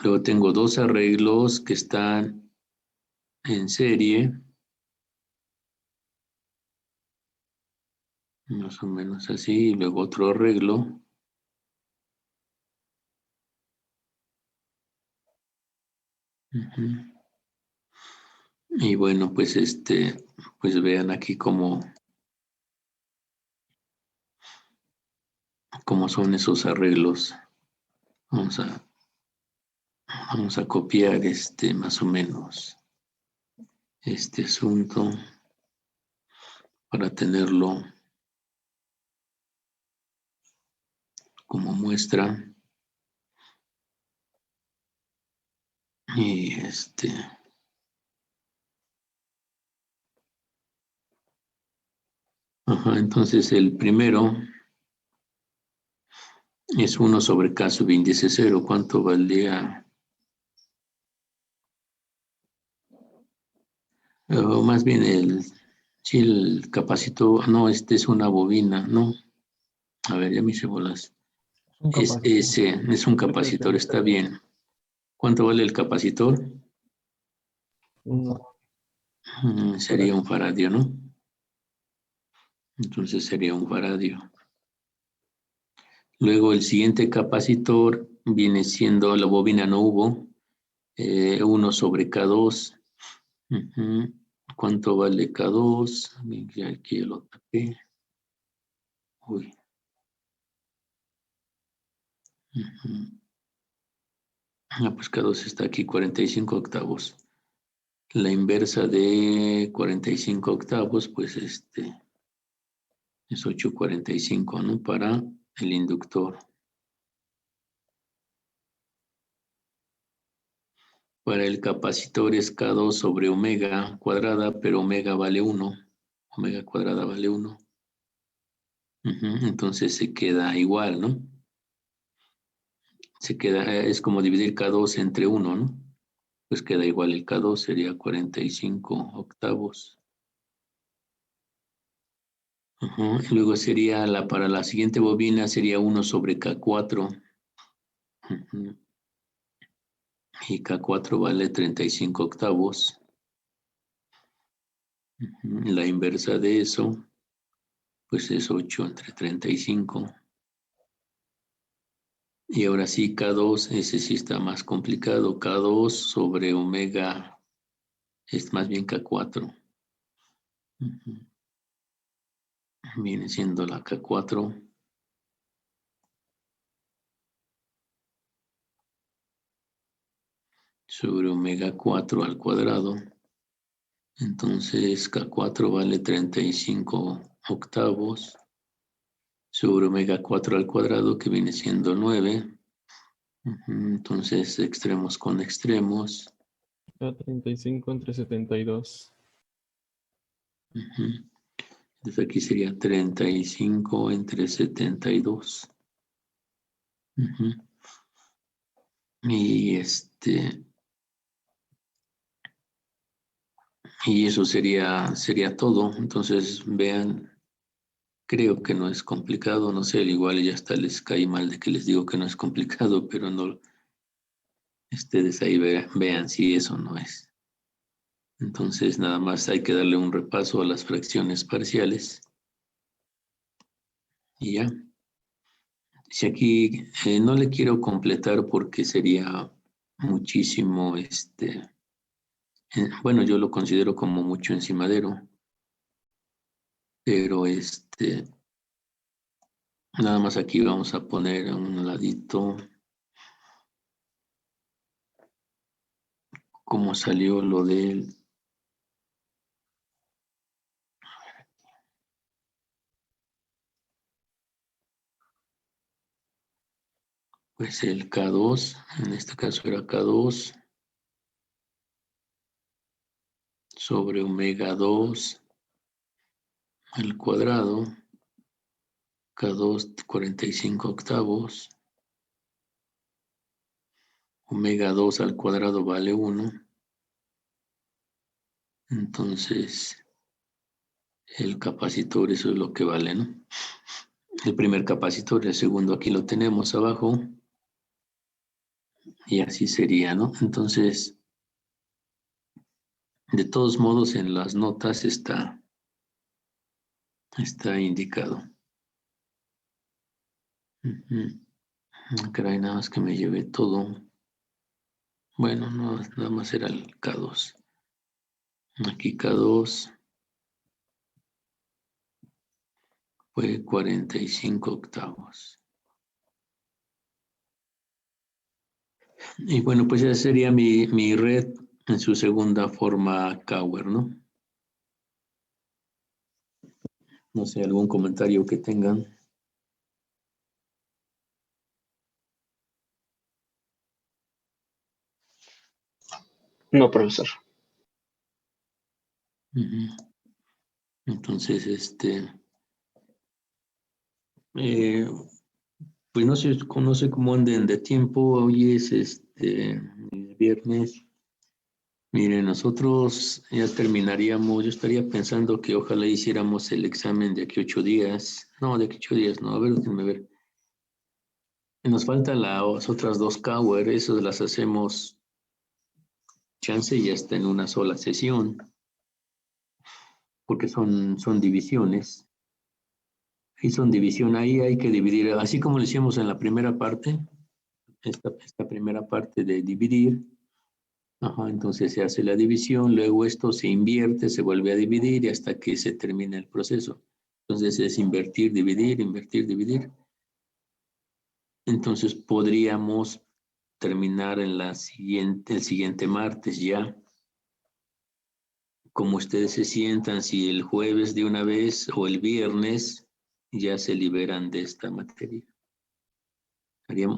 Luego tengo dos arreglos que están en serie. Más o menos así. Y luego otro arreglo. Y bueno, pues pues vean aquí cómo son esos arreglos. Vamos a copiar más o menos este asunto para tenerlo como muestra. Y entonces el primero es 1 sobre K subíndice 0. ¿Cuánto valdría? O más bien el capacitor, no, es una bobina, ¿no? A ver, ya me hice bolas. Es un capacitor, está bien. ¿Cuánto vale el capacitor? No. Sería un faradio, ¿no? Entonces sería un faradio. Luego el siguiente capacitor viene siendo, la bobina no hubo, 1 sobre K2. ¿Cuánto vale K2? Aquí lo tapé. Uy. Pues K2 está aquí, 45 octavos. La inversa de 45 octavos, pues es 8,45, ¿no? Para el inductor. Para el capacitor es K2 sobre omega cuadrada, pero omega vale 1. Omega cuadrada vale 1. Entonces se queda igual, ¿no? Se queda, es como dividir K2 entre 1, ¿no? Pues queda igual el K2, sería 45 octavos. Y luego sería para la siguiente bobina sería 1 sobre K4. Y K4 vale 35 octavos. La inversa de eso, pues es 8 entre 35. Y ahora sí, K2, ese sí está más complicado. K2 sobre omega es más bien K4. Viene siendo la K4. Sobre omega 4 al cuadrado. Entonces K4 vale 35 octavos. Sobre omega 4 al cuadrado, que viene siendo 9. Entonces, extremos con extremos. Da 35 entre 72. Entonces aquí sería 35 entre 72. Ujú. Y y eso sería todo. Entonces, vean, creo que no es complicado, no sé, al igual ya hasta les cae mal de que les digo que no es complicado, pero no, ustedes ahí vean si eso no es. Entonces, nada más hay que darle un repaso a las fracciones parciales. Y ya. Si aquí no le quiero completar porque sería muchísimo, bueno, yo lo considero como mucho encimadero, pero nada más aquí vamos a poner a un ladito cómo salió lo del pues el K2, en este caso era K2 sobre omega 2 al cuadrado, K2 45 octavos, omega 2 al cuadrado vale 1, entonces el capacitor eso es lo que vale, ¿no? El primer capacitor, el segundo aquí lo tenemos abajo, y así sería, ¿no? Entonces, de todos modos en las notas está indicado. Caray, nada más que me llevé todo. Bueno, no, nada más era el K2. Aquí K2 fue 45 octavos. Y bueno, pues esa sería mi red en su segunda forma Cauer, ¿no? No sé, algún comentario que tengan. No, profesor. Entonces, pues no sé cómo anden de tiempo. Hoy es el viernes. Miren, nosotros ya terminaríamos. Yo estaría pensando que ojalá hiciéramos el examen de aquí 8 días. No, de aquí 8 días, no. A ver, déjenme ver. Nos faltan las otras 2 Cauer. Esas las hacemos chance y hasta en una sola sesión. Porque son divisiones. Y son división. Ahí hay que dividir. Así como lo hicimos en la primera parte. Esta primera parte de dividir. Ajá, entonces se hace la división, luego esto se invierte, se vuelve a dividir y hasta que se termina el proceso. Entonces es invertir, dividir, invertir, dividir. Entonces podríamos terminar en el siguiente martes ya. Como ustedes se sientan, si el jueves de una vez o el viernes ya se liberan de esta materia.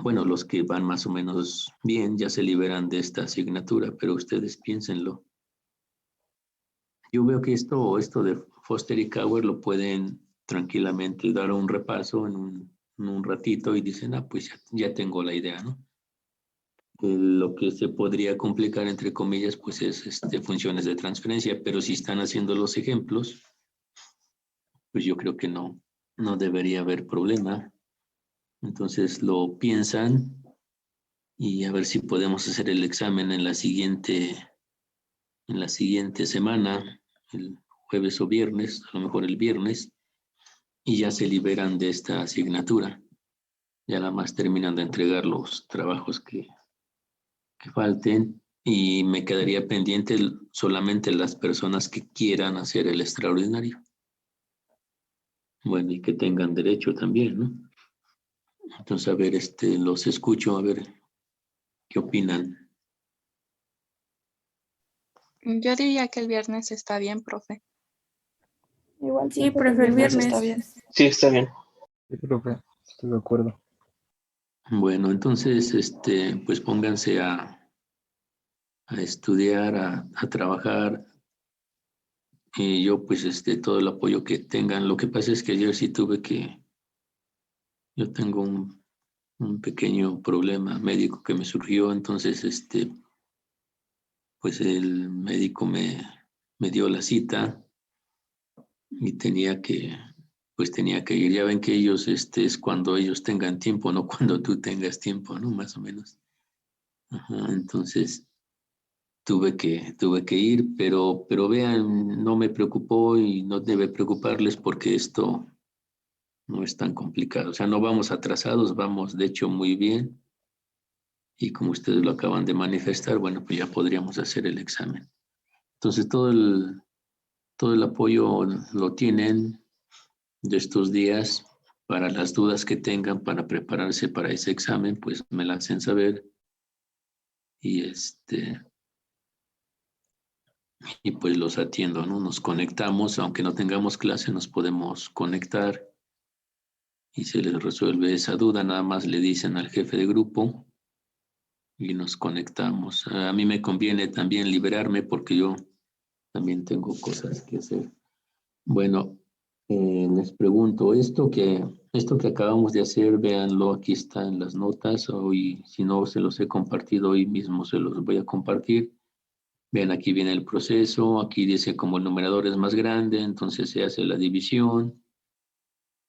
Bueno, los que van más o menos bien ya se liberan de esta asignatura, pero ustedes piénsenlo. Yo veo que esto de Foster y Cauer lo pueden tranquilamente dar un repaso en un ratito y dicen, pues ya tengo la idea, ¿no? Lo que se podría complicar, entre comillas, pues es funciones de transferencia, pero si están haciendo los ejemplos, pues yo creo que no debería haber problema. Entonces lo piensan y a ver si podemos hacer el examen en la siguiente semana, el jueves o viernes, a lo mejor el viernes, y ya se liberan de esta asignatura. Ya nada más terminan de entregar los trabajos que falten y me quedaría pendiente solamente las personas que quieran hacer el extraordinario. Bueno, y que tengan derecho también, ¿no? Entonces, a ver, los escucho, a ver qué opinan. Yo diría que el viernes está bien, profe. Igual Sí, siento que profe, el está viernes. bien. Sí, está bien. Sí, profe, estoy de acuerdo. Bueno, entonces, pues pónganse a estudiar, a trabajar. Y yo, pues, todo el apoyo que tengan. Lo que pasa es que ayer sí yo tengo un un pequeño problema médico que me surgió, entonces pues el médico me dio la cita y tenía que ir. Ya ven que ellos, es cuando ellos tengan tiempo, no cuando tú tengas tiempo, ¿no? Más o menos. Ajá, entonces tuve que ir, pero vean, no me preocupó y no debe preocuparles porque esto no es tan complicado. O sea, no vamos atrasados, vamos de hecho muy bien. Y como ustedes lo acaban de manifestar, bueno, pues ya podríamos hacer el examen. Entonces todo el apoyo lo tienen de estos días. Para las dudas que tengan para prepararse para ese examen, pues me la hacen saber. Y y pues los atiendo, ¿no? Nos conectamos, aunque no tengamos clase, nos podemos conectar y se les resuelve esa duda. Nada más le dicen al jefe de grupo y nos conectamos. A mí me conviene también liberarme porque yo también tengo cosas que hacer. Bueno, les pregunto, esto que acabamos de hacer, véanlo, aquí está en las notas. Hoy, si no se los he compartido hoy mismo, se los voy a compartir. Vean, aquí viene el proceso, aquí dice como el numerador es más grande, entonces se hace la división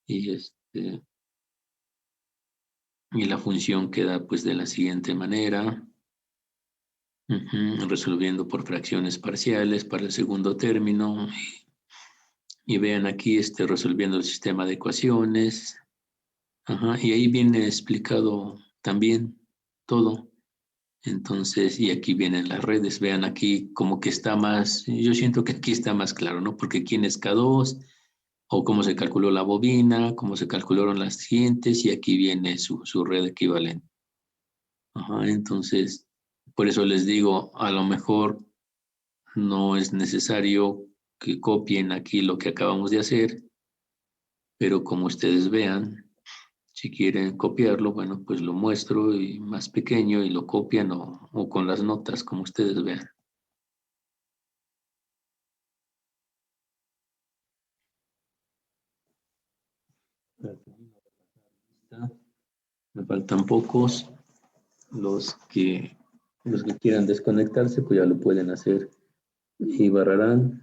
y y la función queda pues de la siguiente manera. Resolviendo por fracciones parciales para el segundo término. Y vean aquí resolviendo el sistema de ecuaciones. Y ahí viene explicado también todo. Entonces, y aquí vienen las redes. Vean aquí como que está más, yo siento que aquí está más claro, ¿no? Porque aquí en K2, o cómo se calculó la bobina, cómo se calcularon las siguientes, y aquí viene su red equivalente. Entonces, por eso les digo, a lo mejor no es necesario que copien aquí lo que acabamos de hacer, pero como ustedes vean, si quieren copiarlo, bueno, pues lo muestro y más pequeño y lo copian o con las notas, como ustedes vean. Me faltan pocos. Los que quieran desconectarse, pues ya lo pueden hacer y barrarán.